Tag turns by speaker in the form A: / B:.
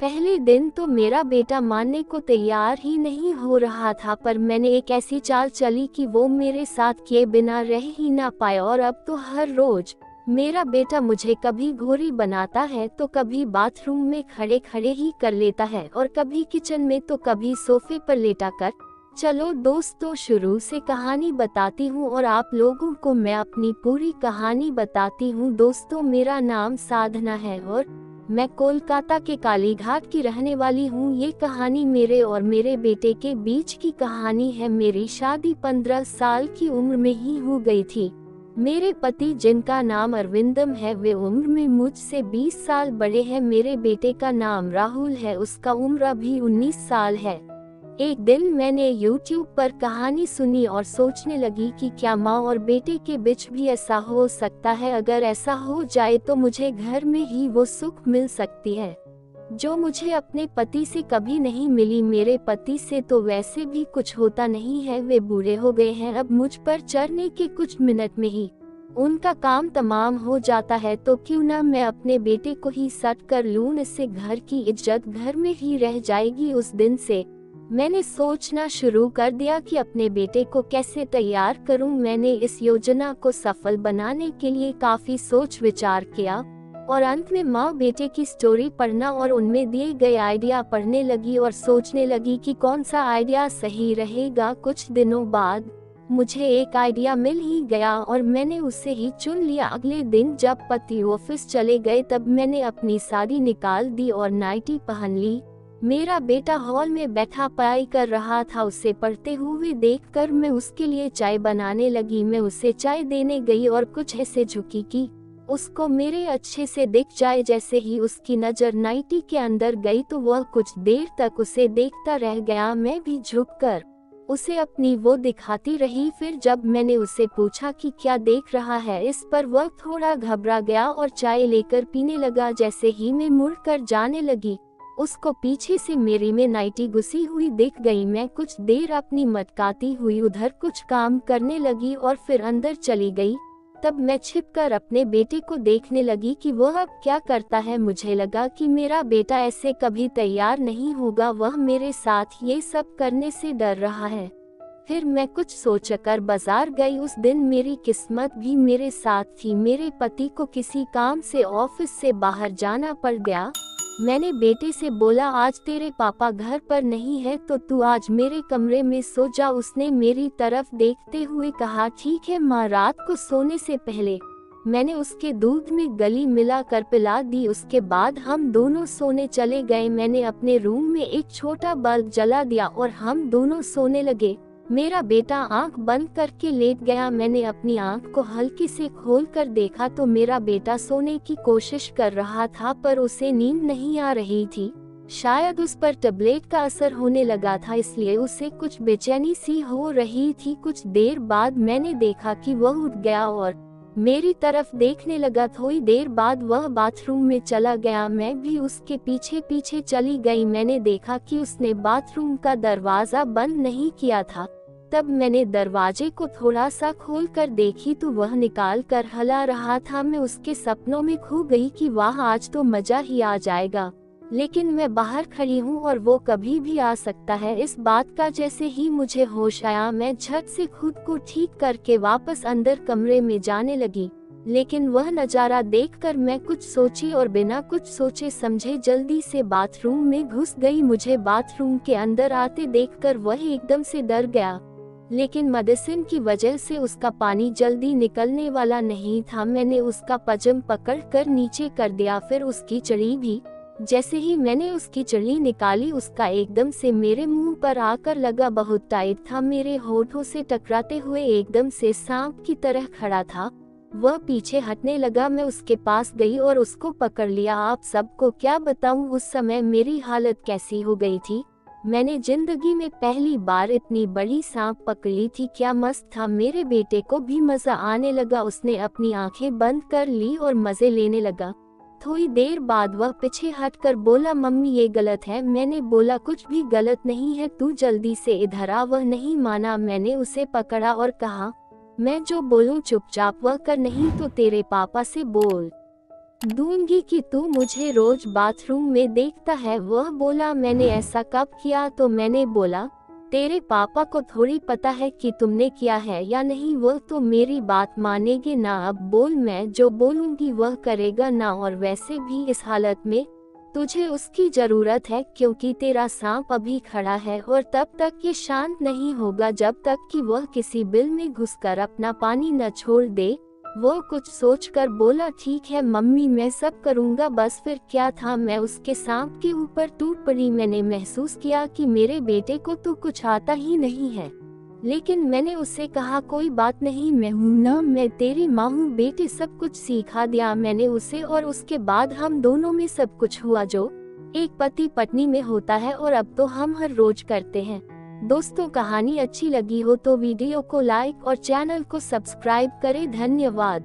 A: पहले दिन तो मेरा बेटा मानने को तैयार ही नहीं हो रहा था, पर मैंने एक ऐसी चाल चली कि वो मेरे साथ किए बिना रह ही ना पाए। और अब तो हर रोज मेरा बेटा मुझे कभी घोरी बनाता है तो कभी बाथरूम में खड़े खड़े ही कर लेता है, और कभी किचन में तो कभी सोफे पर लेटा कर। चलो दोस्तों, शुरू से कहानी बताती हूँ और आप लोगों को मैं अपनी पूरी कहानी बताती हूँ। दोस्तों, मेरा नाम साधना है और मैं कोलकाता के कालीघाट की रहने वाली हूँ। ये कहानी मेरे और मेरे बेटे के बीच की कहानी है। मेरी शादी 15 साल की उम्र में ही हो गई थी। मेरे पति, जिनका नाम अरविंदम है, वे उम्र में मुझसे 20 साल बड़े हैं। मेरे बेटे का नाम राहुल है, उसका उम्र अभी 19 साल है। एक दिन मैंने YouTube पर कहानी सुनी और सोचने लगी कि क्या माँ और बेटे के बीच भी ऐसा हो सकता है। अगर ऐसा हो जाए तो मुझे घर में ही वो सुख मिल सकती है जो मुझे अपने पति से कभी नहीं मिली। मेरे पति से तो वैसे भी कुछ होता नहीं है, वे बूढ़े हो गए हैं। अब मुझ पर चढ़ने के कुछ मिनट में ही उनका काम तमाम हो जाता है, तो क्यों ना मैं अपने बेटे को ही सट कर लूं। इससे घर की इज्जत घर में ही रह जाएगी। उस दिन से मैंने सोचना शुरू कर दिया कि अपने बेटे को कैसे तैयार करूं। मैंने इस योजना को सफल बनाने के लिए काफी सोच विचार किया और अंत में माँ बेटे की स्टोरी पढ़ना और उनमें दिए गए आइडिया पढ़ने लगी और सोचने लगी कि कौन सा आइडिया सही रहेगा। कुछ दिनों बाद मुझे एक आइडिया मिल ही गया और मैंने उसे ही चुन लिया। अगले दिन जब पति ऑफिस चले गए तब मैंने अपनी साड़ी निकाल दी और नाइटी पहन ली। मेरा बेटा हॉल में बैठा पढ़ाई कर रहा था। उसे पढ़ते हुए देखकर मैं उसके लिए चाय बनाने लगी। मैं उसे चाय देने गई और कुछ ऐसे झुकी कि उसको मेरे अच्छे से दिख जाए। जैसे ही उसकी नजर नाइटी के अंदर गई तो वह कुछ देर तक उसे देखता रह गया। मैं भी झुककर उसे अपनी वो दिखाती रही। फिर जब मैंने उसे पूछा कि क्या देख रहा है, इस पर वह थोड़ा घबरा गया और चाय लेकर पीने लगा। जैसे ही मैं मुड़कर जाने लगी, उसको पीछे से मेरी में नाइटी घुसी हुई दिख गई। मैं कुछ देर अपनी मटकाती हुई उधर कुछ काम करने लगी और फिर अंदर चली गई। तब मैं छिपकर अपने बेटे को देखने लगी कि वह अब क्या करता है। मुझे लगा कि मेरा बेटा ऐसे कभी तैयार नहीं होगा, वह मेरे साथ ये सब करने से डर रहा है। फिर मैं कुछ सोचकर बाजार गई। उस दिन मेरी किस्मत भी मेरे साथ थी। मेरे पति को किसी काम से ऑफिस से बाहर जाना पड़ गया। मैंने बेटे से बोला, आज तेरे पापा घर पर नहीं है तो तू आज मेरे कमरे में सो जा। उसने मेरी तरफ देखते हुए कहा, ठीक है माँ। रात को सोने से पहले मैंने उसके दूध में गली मिला कर पिला दी। उसके बाद हम दोनों सोने चले गए। मैंने अपने रूम में एक छोटा बल्ब जला दिया और हम दोनों सोने लगे। मेरा बेटा आंख बंद करके लेट गया। मैंने अपनी आंख को हल्के से खोल कर देखा तो मेरा बेटा सोने की कोशिश कर रहा था, पर उसे नींद नहीं आ रही थी। शायद उस पर टैबलेट का असर होने लगा था, इसलिए उसे कुछ बेचैनी सी हो रही थी। कुछ देर बाद मैंने देखा कि वह उठ गया और मेरी तरफ देखने लगा। थोड़ी देर बाद वह बाथरूम में चला गया। मैं भी उसके पीछे पीछे चली गई। मैंने देखा कि उसने बाथरूम का दरवाजा बंद नहीं किया था। तब मैंने दरवाजे को थोड़ा सा खोल कर देखी तो वह निकाल कर हला रहा था। मैं उसके सपनों में खो गई कि वाह, आज तो मजा ही आ जाएगा। लेकिन मैं बाहर खड़ी हूँ और वो कभी भी आ सकता है। इस बात का जैसे ही मुझे होश आया, मैं झट से खुद को ठीक करके वापस अंदर कमरे में जाने लगी। लेकिन वह नज़ारा देखकर मैं कुछ सोची और बिना कुछ सोचे समझे जल्दी से बाथरूम में घुस गई। मुझे बाथरूम के अंदर आते देखकर वह एकदम से डर गया, लेकिन मेडिसिन की वजह से उसका पानी जल्दी निकलने वाला नहीं था। मैंने उसका पजम पकड़कर नीचे कर दिया, फिर उसकी चड़ी भी। जैसे ही मैंने उसकी चड़ी निकाली, उसका एकदम से मेरे मुंह पर आकर लगा। बहुत टाइट था, मेरे होठों से टकराते हुए एकदम से सांप की तरह खड़ा था। वह पीछे हटने लगा। मैं उसके पास गई और उसको पकड़ लिया। आप सबको क्या बताऊं उस समय मेरी हालत कैसी हो गई थी। मैंने जिंदगी में पहली बार इतनी बड़ी सांप पकड़ी थी। क्या मस्त था। मेरे बेटे को भी मजा आने लगा। उसने अपनी आंखें बंद कर ली और मजे लेने लगा। थोड़ी देर बाद वह पीछे हटकर बोला, मम्मी ये गलत है। मैंने बोला, कुछ भी गलत नहीं है, तू जल्दी से इधर आ। वह नहीं माना। मैंने उसे पकड़ा और कहा, मैं जो बोलूं चुपचाप वह कर, नहीं तो तेरे पापा से बोल। दूंगी कि तू मुझे रोज बाथरूम में देखता है। वह बोला मैंने ऐसा कब किया? तो मैंने बोला तेरे पापा को थोड़ी पता है कि तुमने किया है या नहीं, वह तो मेरी बात मानेंगे ना। अब बोल, मैं जो बोलूंगी वह करेगा ना। और वैसे भी इस हालत में तुझे उसकी जरूरत है, क्योंकि तेरा सांप अभी खड़ा है और तब तक ये शांत नहीं होगा जब तक कि वह किसी बिल में घुसकर अपना पानी न छोड़ दे। वो कुछ सोचकर बोला ठीक है मम्मी, मैं सब करूँगा। बस फिर क्या था, मैं उसके सांप के ऊपर टूट पड़ी। मैंने महसूस किया कि मेरे बेटे को तो कुछ आता ही नहीं है, लेकिन मैंने उससे कहा कोई बात नहीं, मैं हूं ना, मैं तेरी माँ हूँ बेटे, सब कुछ सिखा दिया मैंने उसे। और उसके बाद हम दोनों में सब कुछ हुआ जो एक पति पत्नी में होता है, और अब तो हम हर रोज करते हैं। दोस्तों, कहानी अच्छी लगी हो तो वीडियो को लाइक और चैनल को सब्सक्राइब करें। धन्यवाद।